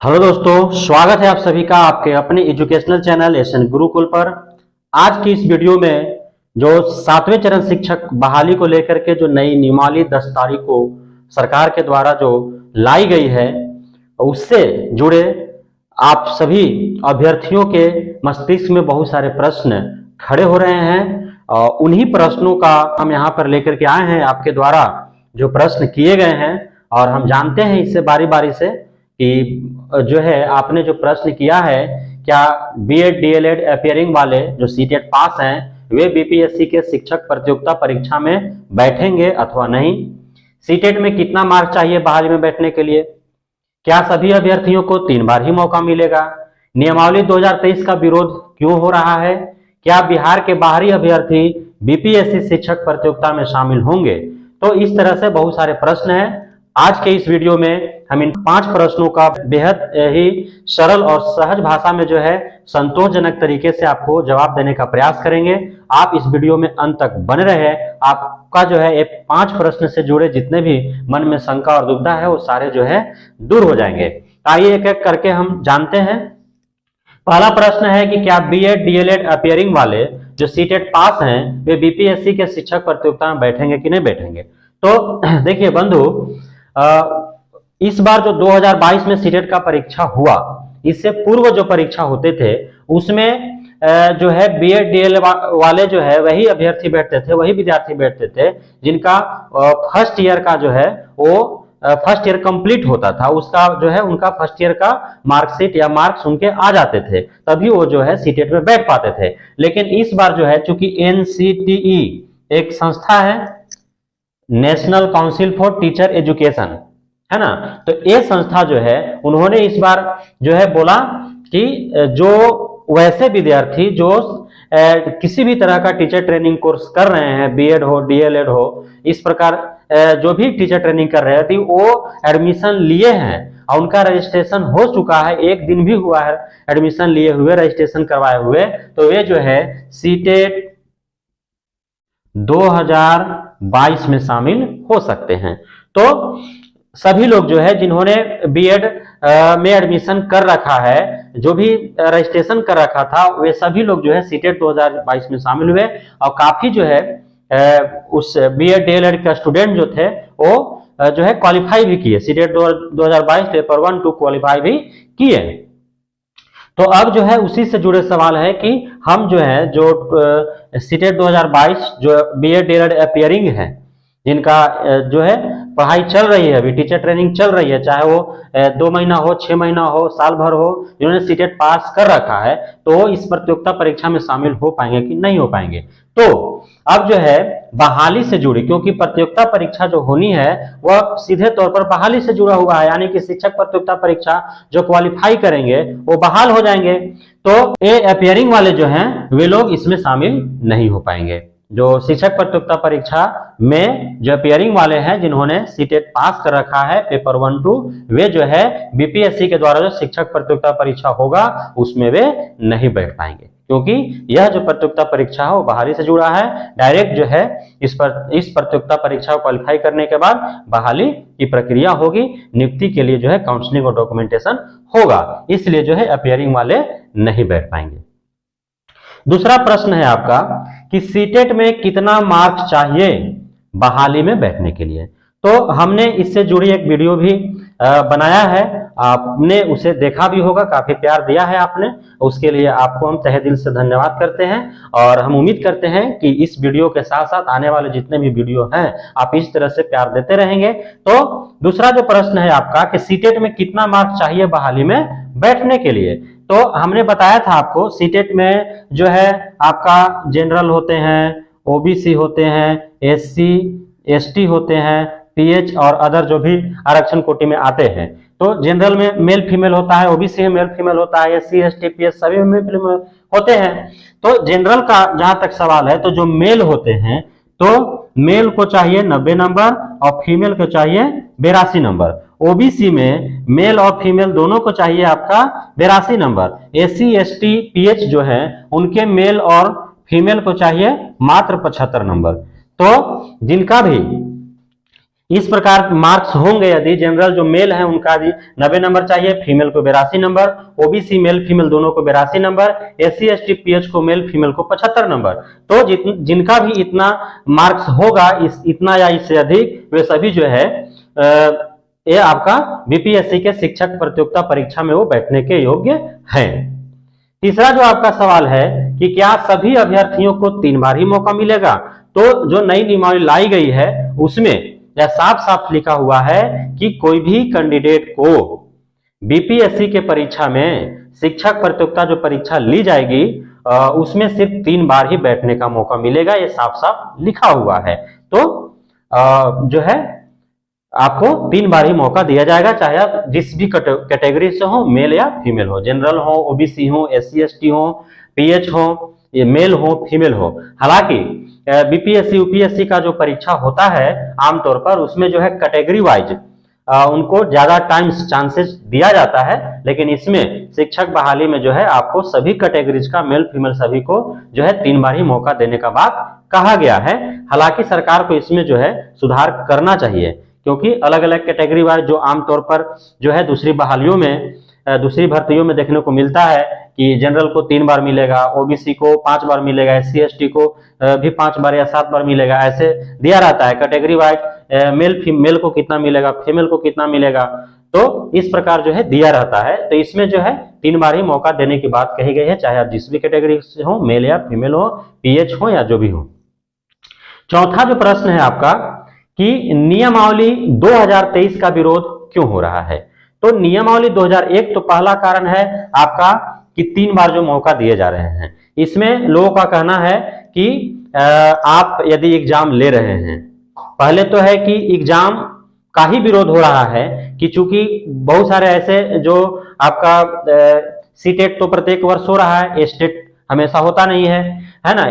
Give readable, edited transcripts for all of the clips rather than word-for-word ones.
Hello दोस्तों, स्वागत है आप सभी का आपके अपने एजुकेशनल चैनल एसएन गुरुकुल पर। आज की इस वीडियो में जो 7वें चरण शिक्षक बहाली को लेकर के जो नई नियमावली 10 तारीख को सरकार के द्वारा जो लाई गई है, उससे जुड़े आप सभी अभ्यर्थियों के मस्तिष्क में बहुत सारे प्रश्न खड़े हो रहे हैं। उन्हीं प्रश्नों का हम यहाँ पर लेकर के आए हैं आपके द्वारा जो प्रश्न किए गए हैं, और हम जानते हैं इससे बारी बारी से कि जो है आपने जो प्रश्न किया है, क्या बीएड डीएलएड अपियरिंग वाले जो सीटेट पास हैं वे बीपीएससी के शिक्षक प्रतियोगिता परीक्षा में बैठेंगे अथवा नहीं। सीटेट में कितना मार्क चाहिए बहाली में बैठने के लिए, क्या सभी अभ्यर्थियों को 3 बार ही मौका मिलेगा, नियमावली 2023 का विरोध क्यों हो रहा है, क्या बिहार के बाहरी अभ्यर्थी बीपीएससी शिक्षक प्रतियोगिता में शामिल होंगे। तो इस तरह से बहुत सारे प्रश्न हैं। आज के इस वीडियो में हम इन 5 प्रश्नों का बेहद ही सरल और सहज भाषा में जो है संतोषजनक तरीके से आपको जवाब देने का प्रयास करेंगे। आप इस वीडियो में अंत तक बने रहे। आपका जो है ये 5 प्रश्न से जुड़े जितने भी मन में शंका और दुविधा है वो सारे जो है दूर हो जाएंगे। आइए एक एक करके हम जानते हैं। पहला प्रश्न है कि क्या बीएड डीएलएड अपियरिंग वाले जो सीटेट पास हैं वे बीपीएससी के शिक्षक प्रतियोगिता में बैठेंगे कि नहीं बैठेंगे। तो देखिए बंधु, इस बार जो 2022 में सीटेट का परीक्षा हुआ, इससे पूर्व जो परीक्षा होते थे उसमें जो है बीएड डीएलएड वाले जो है वही अभ्यर्थी बैठते थे, वही विद्यार्थी बैठते थे जिनका फर्स्ट ईयर का जो है वो फर्स्ट ईयर कंप्लीट होता था, उसका जो है उनका फर्स्ट ईयर का मार्कशीट या मार्क्स उनके आ जाते थे, तभी वो जो है सीटेट में बैठ पाते थे। लेकिन इस बार जो है चूंकि एनसीटीई एक संस्था है, national council for teacher education, है ना, तो ये संस्था जो है उन्होंने इस बार जो है बोला कि जो वैसे विद्यार्थी जो किसी भी तरह का टीचर ट्रेनिंग कोर्स कर रहे हैं, बीएड हो डीएलएड हो, इस प्रकार जो भी टीचर ट्रेनिंग कर रहे थे वो एडमिशन लिए हैं और उनका रजिस्ट्रेशन हो चुका है, 1 दिन भी हुआ है एडमिशन लिए हुए, रजिस्ट्रेशन करवाए हुए, तो वे जो है सीटेट 2022 में शामिल हो सकते हैं। तो सभी लोग जो है जिन्होंने बीएड में एडमिशन कर रखा है, जो भी रजिस्ट्रेशन कर रखा था, वे सभी लोग जो है सीटेट 2022 में शामिल हुए और काफी जो है उस बीएड डीएलएड का स्टूडेंट जो थे वो जो है क्वालिफाई भी किए, सीटेट 2022 पेपर 1 2 क्वालिफाई भी किए। तो अब जो है उसी से जुड़े सवाल है कि हम जो है जो सीटेट 2022 जो बीएड डीएलएड अपियरिंग है, जिनका जो है पढ़ाई चल रही है, अभी टीचर ट्रेनिंग चल रही है, चाहे वो 2 महीना हो, 6 महीना हो, साल भर हो, जिन्होंने सीटेट पास कर रखा है, तो वो इस प्रतियोगिता परीक्षा में शामिल हो पाएंगे कि नहीं हो पाएंगे। तो अब जो है बहाली से जुड़ी, क्योंकि प्रतियोगिता परीक्षा जो होनी है वह सीधे तौर पर बहाली से जुड़ा हुआ है, यानी कि शिक्षक प्रतियोगिता परीक्षा जो क्वालिफाई करेंगे वो बहाल हो जाएंगे। तो ये अपियरिंग वाले जो हैं वे लोग इसमें शामिल नहीं हो पाएंगे। जो शिक्षक प्रतियोगिता परीक्षा में जो अपियरिंग वाले हैं जिन्होंने सीटेट पास कर रखा है पेपर 1 2, वे जो है बीपीएससी के द्वारा जो शिक्षक प्रतियोगिता परीक्षा होगा उसमें वे नहीं बैठ पाएंगे, क्योंकि यह जो प्रतियोगिता परीक्षा है वो बहाली से जुड़ा है। डायरेक्ट जो है इस प्रतियोगिता परीक्षा को क्वालिफाई करने के बाद बहाली की प्रक्रिया होगी, नियुक्ति के लिए जो है काउंसलिंग और डॉक्यूमेंटेशन होगा, इसलिए जो है अपियरिंग वाले नहीं बैठ पाएंगे। दूसरा प्रश्न है आपका कि सीटेट में कितना मार्क्स चाहिए बहाली में बैठने के लिए। तो हमने इससे जुड़ी एक वीडियो भी बनाया है, आपने उसे देखा भी होगा, काफी प्यार दिया है आपने, उसके लिए आपको हम तहे दिल से धन्यवाद करते हैं। और हम उम्मीद करते हैं कि इस वीडियो के साथ साथ आने वाले जितने भी वीडियो हैं आप इस तरह से प्यार देते रहेंगे। तो दूसरा जो प्रश्न है आपका कि सीटेट में कितना मार्क्स चाहिए बहाली में बैठने के लिए, तो हमने बताया था आपको सीटेट में जो है आपका जनरल होते हैं, ओबीसी होते हैं, एससी एसटी होते हैं, पीएच और अदर जो भी आरक्षण कोटि में आते हैं। तो जनरल में मेल फीमेल होता है, ओबीसी में मेल फीमेल होता है, एससी एसटी पीएच सभी में मेल फीमेल होते हैं। तो जनरल का जहां तक सवाल है, तो जो मेल होते हैं तो मेल को चाहिए 90 नंबर और फीमेल को चाहिए 82 नंबर। ओबीसी में मेल और फीमेल दोनों को चाहिए आपका 82 नंबर। एससी एसटी पीएच जो है उनके मेल और फीमेल को चाहिए मात्र 75 नंबर। तो जिनका भी इस प्रकार मार्क्स होंगे यदि जनरल जो मेल है उनका 90 नंबर चाहिए, फीमेल को 82 नंबर, ओबीसी मेल फीमेल दोनों को 82 नंबर, एससी एसटी पीएच को मेल फीमेल को 75 नंबर। तो जिनका भी इतना मार्क्स होगा, इतना या इससे अधिक, वे सभी जो है ये आपका बीपीएससी के शिक्षक प्रतियोगिता परीक्षा में वो बैठने के योग्य हैं। तीसरा जो आपका सवाल है कि क्या सभी अभ्यर्थियों को 3 बार ही मौका मिलेगा, तो जो नई नियमावली लाई गई है उसमें यह साफ साफ लिखा हुआ है कि कोई भी कैंडिडेट को बीपीएससी के परीक्षा में शिक्षक प्रतियोगिता जो परीक्षा ली जाएगी उसमें सिर्फ 3 बार ही बैठने का मौका मिलेगा, ये साफ साफ लिखा हुआ है। तो जो है आपको 3 बार ही मौका दिया जाएगा, चाहे आप जिस भी कैटेगरी से हो, मेल या फीमेल हो, जनरल हो, ओबीसी हो, एससी एसटी हो, पीएच हो, ये मेल हो फीमेल हो। हालांकि बीपीएससी यूपीएससी का जो परीक्षा होता है आमतौर पर उसमें जो है कैटेगरी वाइज उनको ज्यादा टाइम चांसेस दिया जाता है, लेकिन इसमें शिक्षक बहाली में जो है आपको सभी कैटेगरीज का मेल फीमेल सभी को जो है 3 बार ही मौका देने का बात कहा गया है। हालांकि सरकार को इसमें जो है सुधार करना चाहिए, क्योंकि अलग अलग कैटेगरी वाइज जो आमतौर पर जो है दूसरी बहालियों में दूसरी भर्तियों में देखने को मिलता है कि जनरल को 3 बार मिलेगा, ओबीसी को 5 बार मिलेगा, एससी एसटी को भी 5 बार या 7 बार मिलेगा, ऐसे दिया रहता है कैटेगरी वाइज। मेल को कितना मिलेगा, फीमेल को कितना मिलेगा, तो इस प्रकार जो है दिया रहता है। तो इसमें जो है 3 बार ही मौका देने की बात कही गई है, चाहे आप जिस भी कैटेगरी से हो, मेल या फीमेल हो, पीएच हो या जो भी हो। चौथा जो प्रश्न है आपका कि नियमावली 2023 का विरोध क्यों हो रहा है। तो नियमावली 2001 तो पहला कारण है आपका कि 3 बार जो मौका दिए जा रहे हैं, इसमें लोगों का कहना है कि आप यदि एग्जाम ले रहे हैं, पहले तो है कि एग्जाम का ही विरोध हो रहा है कि चूंकि बहुत सारे ऐसे जो आपका सीटेट तो प्रत्येक वर्ष हो रहा है, स्टेट हमेशा होता नहीं है ना।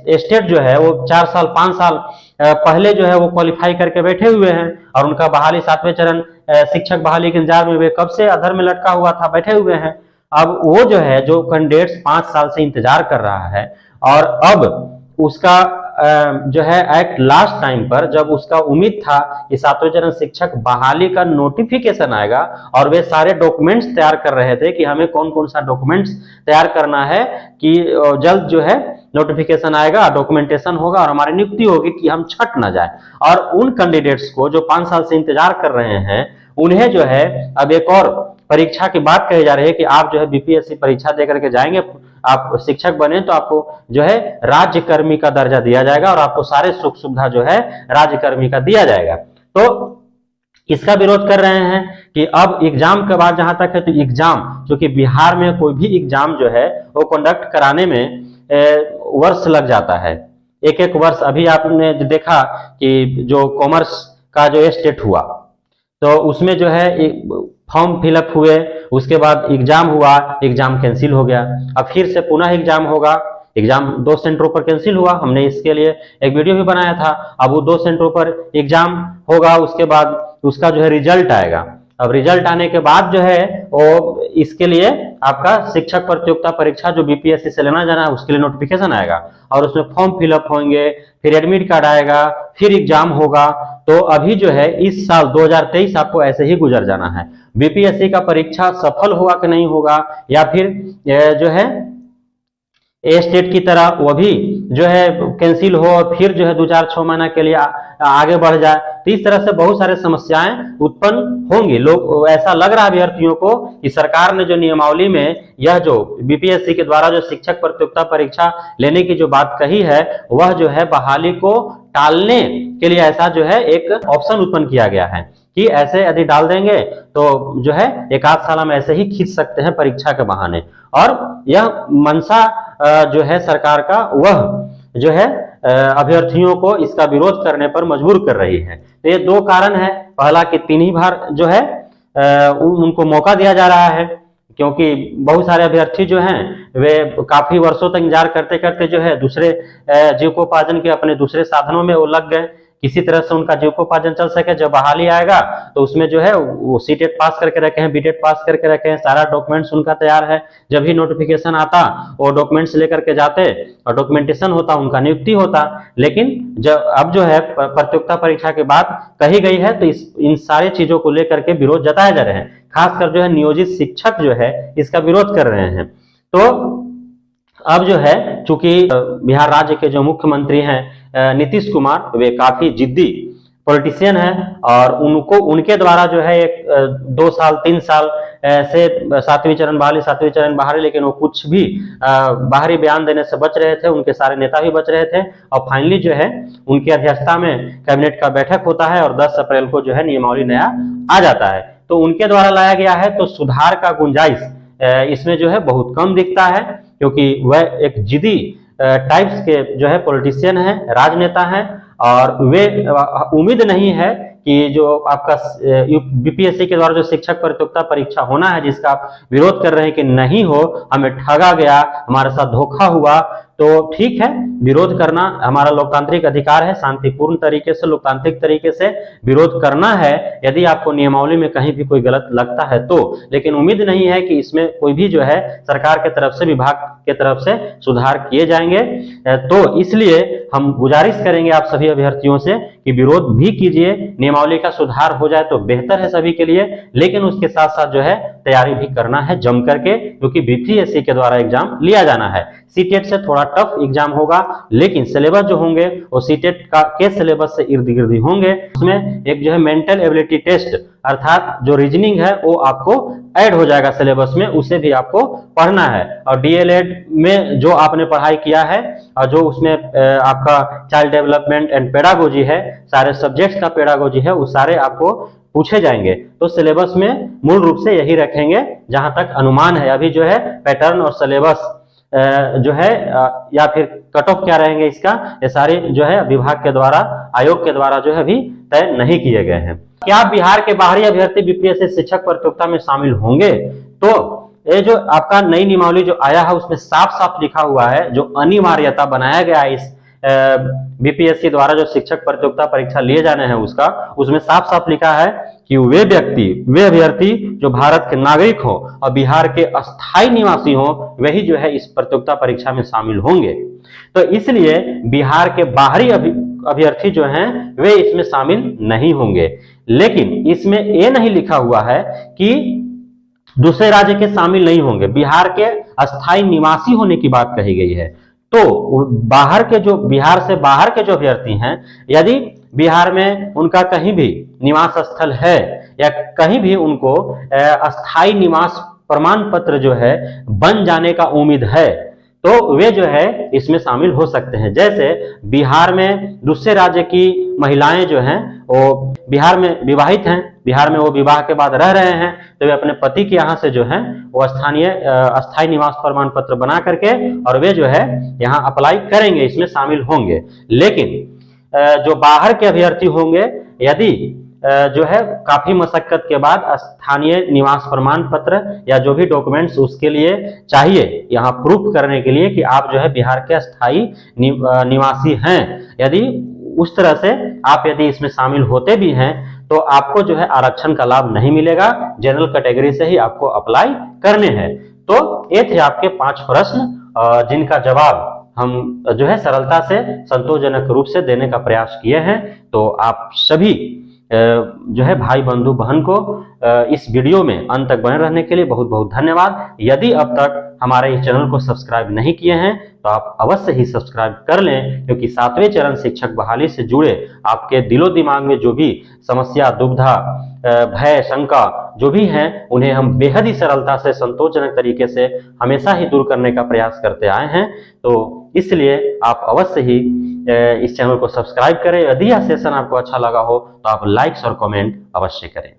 स्टेट जो है वो 4 साल 5 साल पहले जो है वो क्वालिफाई करके बैठे हुए हैं और उनका बहाली 7वें चरण शिक्षक बहाली के इंतजार में वे कब से अधर में लटका हुआ था, बैठे हुए हैं। अब वो जो है जो कैंडिडेट्स 5 साल से इंतजार कर रहा है और अब उसका जो है एक्ट लास्ट टाइम पर जब उसका उम्मीद था कि 7वें चरण शिक्षक बहाली का नोटिफिकेशन आएगा और वे सारे डॉक्यूमेंट्स तैयार कर रहे थे कि हमें कौन कौन सा डॉक्यूमेंट्स तैयार करना है कि जल्द जो है नोटिफिकेशन आएगा, डॉक्यूमेंटेशन होगा और हमारी नियुक्ति होगी कि हम छट ना जाए। और उन कैंडिडेट्स को जो 5 साल से इंतजार कर रहे हैं उन्हें जो है अब एक और परीक्षा की बात कही जा रही है कि आप जो है बीपीएससी परीक्षा देकर के जाएंगे, आप शिक्षक बने तो आपको जो है राज्यकर्मी का दर्जा दिया जाएगा और आपको सारे सुख सुविधा जो है राज्यकर्मी का दिया जाएगा। तो इसका विरोध कर रहे हैं कि अब एग्जाम के बाद जहां तक है तो एग्जाम, क्योंकि बिहार में कोई भी एग्जाम जो है वो कंडक्ट कराने में वर्ष लग जाता है, एक वर्ष। अभी आपने देखा कि जो कॉमर्स का जो स्टेट हुआ तो उसमें जो है फॉर्म फिलअप हुए, उसके बाद एग्जाम हुआ, एग्जाम कैंसिल हो गया, अब फिर से पुनः एग्जाम होगा, एग्जाम 2 सेंटरों पर कैंसिल हुआ, हमने इसके लिए एक वीडियो भी बनाया था। अब वो 2 सेंटरों पर एग्जाम होगा, उसके बाद उसका जो है रिजल्ट आएगा। अब रिजल्ट आने के बाद जो है वो इसके लिए आपका शिक्षक प्रतियोगिता परीक्षा जो बीपीएससी से लेना जाना है उसके लिए नोटिफिकेशन आएगा और उसमें फॉर्म फिलअप होंगे, फिर एडमिट कार्ड आएगा, फिर एग्जाम होगा। तो अभी जो है इस साल 2023 आपको ऐसे ही गुजर जाना है। बीपीएससी का परीक्षा सफल होगा कि नहीं होगा, या फिर जो है स्टेट की तरह वो भी जो है कैंसिल हो और फिर जो है 2-4-6 महीना के लिए आगे बढ़ जाए, तो इस तरह से बहुत सारे समस्याएं उत्पन्न होंगी। लोग ऐसा लग रहा है अभ्यर्थियों को कि सरकार ने जो नियमावली में यह जो बीपीएससी के द्वारा जो शिक्षक प्रतियोगिता परीक्षा लेने की जो बात कही है वह जो है बहाली को टालने के लिए ऐसा जो है एक ऑप्शन उत्पन्न किया गया है कि ऐसे यदि डाल देंगे तो जो है 1-8 साल हम ऐसे ही खींच सकते हैं परीक्षा के बहाने। और यह मंशा जो है सरकार का वह जो है अभ्यर्थियों को इसका विरोध करने पर मजबूर कर रही है। तो ये 2 कारण है, पहला कि 3 ही बार जो है उनको मौका दिया जा रहा है, क्योंकि बहुत सारे अभ्यर्थी जो हैं वे काफी वर्षों तक इंतजार करते करते जो है दूसरे जीविकोपार्जन के अपने दूसरे साधनों में वो लग गए, किसी तरह से उनका जीविकोपार्जन चल सके। जब बहाली आएगा तो उसमें जो है वो सीटेट पास करके रखे हैं, बीटेट पास करके रखे हैं, सारा डॉक्यूमेंट्स उनका तैयार है। जब भी नोटिफिकेशन आता वो डॉक्यूमेंट्स लेकर के जाते और डॉक्यूमेंटेशन होता, उनका नियुक्ति होता। लेकिन जब अब जो है प्रतियोगिता परीक्षा के बाद कही गई है तो इन सारी चीजों को लेकर के विरोध जताए जा रहे हैं। खासकर जो है नियोजित शिक्षक जो है इसका विरोध कर रहे हैं। तो अब जो है चूंकि बिहार राज्य के जो मुख्यमंत्री हैं नीतीश कुमार, वे काफी जिद्दी पॉलिटिशियन हैं और उनके द्वारा जो है एक 2 साल 3 साल से 7वीं चरण बहाली 7वीं चरण बहाली, लेकिन वो कुछ भी बाहरी बयान देने से बच रहे थे, उनके सारे नेता भी बच रहे थे। और फाइनली जो है उनकी अध्यक्षता में कैबिनेट का बैठक होता है और 10 अप्रैल को जो है नियमावली नया आ जाता है। तो उनके द्वारा लाया गया है, तो सुधार का गुंजाइश इसमें जो है बहुत कम दिखता है, क्योंकि वह एक जिद्दी टाइप्स के जो है पॉलिटिशियन है, राजनेता हैं और वे उम्मीद नहीं है कि जो आपका बीपीएससी के द्वारा जो शिक्षक प्रतियोगिता परीक्षा होना है, जिसका आप विरोध कर रहे हैं कि नहीं हो, हमें ठगा गया, हमारे साथ धोखा हुआ, तो ठीक है, विरोध करना हमारा लोकतांत्रिक अधिकार है, शांतिपूर्ण तरीके से लोकतांत्रिक तरीके से विरोध करना है यदि आपको नियमावली में कहीं भी कोई गलत लगता है तो। लेकिन उम्मीद नहीं है कि इसमें कोई भी जो है सरकार के तरफ से, विभाग के तरफ से सुधार किए जाएंगे। तो इसलिए हम गुजारिश करेंगे आप सभी अभ्यर्थियों से कि विरोध भी कीजिए, नियमावली का सुधार हो जाए तो बेहतर है सभी के लिए। लेकिन उसके साथ साथ जो है तैयारी भी करना है जम करके, क्योंकि बीपीएससी के द्वारा एग्जाम लिया जाना है। सीटेट से थोड़ा टफ एग्जाम होगा, लेकिन सिलेबस जो होंगे वो सीटेट के सिलेबस से इर्द गिर्द होंगे। उसमें एक जो है मेंटल एबिलिटी टेस्ट अर्थात जो रीजनिंग है वो आपको ऐड हो जाएगा सिलेबस में, उसे भी आपको पढ़ना है। और डीएलएड में जो आपने पढ़ाई किया है और जो उसमें आपका चाइल्ड डेवलपमेंट एंड पेडागोजी है, सारे सब्जेक्ट्स का पेडागोजी है, वो सारे आपको पूछे जाएंगे। तो सिलेबस में मूल रूप से यही रखेंगे जहां तक अनुमान है। अभी जो है पैटर्न और सिलेबस जो है या फिर कट ऑफ क्या रहेंगे इसका, ये सारे जो है विभाग के द्वारा, आयोग के द्वारा जो है अभी तय नहीं किए गए हैं। क्या बिहार के बाहरी अभ्यर्थी बीपीएससी शिक्षक प्रतियोगिता में शामिल होंगे? तो ये जो आपका नई नियमावली जो आया है उसमें साफ साफ लिखा हुआ है, जो अनिवार्यता बनाया गया है इस बीपीएससी द्वारा जो शिक्षक प्रतियोगिता परीक्षा लिए जाने हैं उसका, उसमें साफ साफ लिखा है कि वे अभ्यर्थी जो भारत के नागरिक हो और बिहार के अस्थायी निवासी हो, वही जो है इस प्रतियोगिता परीक्षा में शामिल होंगे। तो इसलिए बिहार के बाहरी अभ्यर्थी जो हैं वे इसमें शामिल नहीं होंगे। लेकिन इसमें यह नहीं लिखा हुआ है कि दूसरे राज्य के शामिल नहीं होंगे, बिहार के अस्थायी निवासी होने की बात कही गई है। तो बिहार से बाहर के जो अभ्यर्थी हैं, यदि बिहार में उनका कहीं भी निवास स्थल है या कहीं भी उनको अस्थायी निवास प्रमाण पत्र जो है बन जाने का उम्मीद है, तो वे जो है इसमें शामिल हो सकते हैं। जैसे बिहार में दूसरे राज्य की महिलाएं जो हैं वो बिहार में विवाहित हैं, बिहार में वो विवाह के बाद रह रहे हैं, तो वे अपने पति के यहाँ से जो है वो अस्थायी निवास प्रमाण पत्र बना करके और वे जो है यहाँ अप्लाई करेंगे, इसमें शामिल होंगे। लेकिन जो बाहर के अभ्यर्थी होंगे, यदि जो है काफी मशक्कत के बाद स्थानीय निवास प्रमाण पत्र या जो भी डॉक्यूमेंट्स उसके लिए चाहिए यहाँ प्रूफ करने के लिए कि आप जो है बिहार के अस्थायी निवासी हैं, यदि उस तरह से आप यदि इसमें शामिल होते भी हैं तो आपको जो है आरक्षण का लाभ नहीं मिलेगा, जनरल कैटेगरी से ही आपको अप्लाई करने हैं। तो ये थे आपके 5 प्रश्न जिनका जवाब हम जो है सरलता से, संतोषजनक रूप से देने का प्रयास किए हैं। तो आप सभी जो है भाई बंधु बहन को इस वीडियो में अंत तक बने रहने के लिए बहुत बहुत धन्यवाद। यदि अब तक हमारे इस चैनल को सब्सक्राइब नहीं किए हैं तो आप अवश्य ही सब्सक्राइब कर लें, क्योंकि 7वें चरण शिक्षक बहाली से जुड़े आपके दिलो दिमाग में जो भी समस्या, दुविधा, भय, शंका जो भी हैं, उन्हें हम बेहद ही सरलता से, संतोषजनक तरीके से हमेशा ही दूर करने का प्रयास करते आए हैं। तो इसलिए आप अवश्य ही इस चैनल को सब्सक्राइब करें। यदि यह सेशन आपको अच्छा लगा हो तो आप लाइक्स और कमेंट अवश्य करें।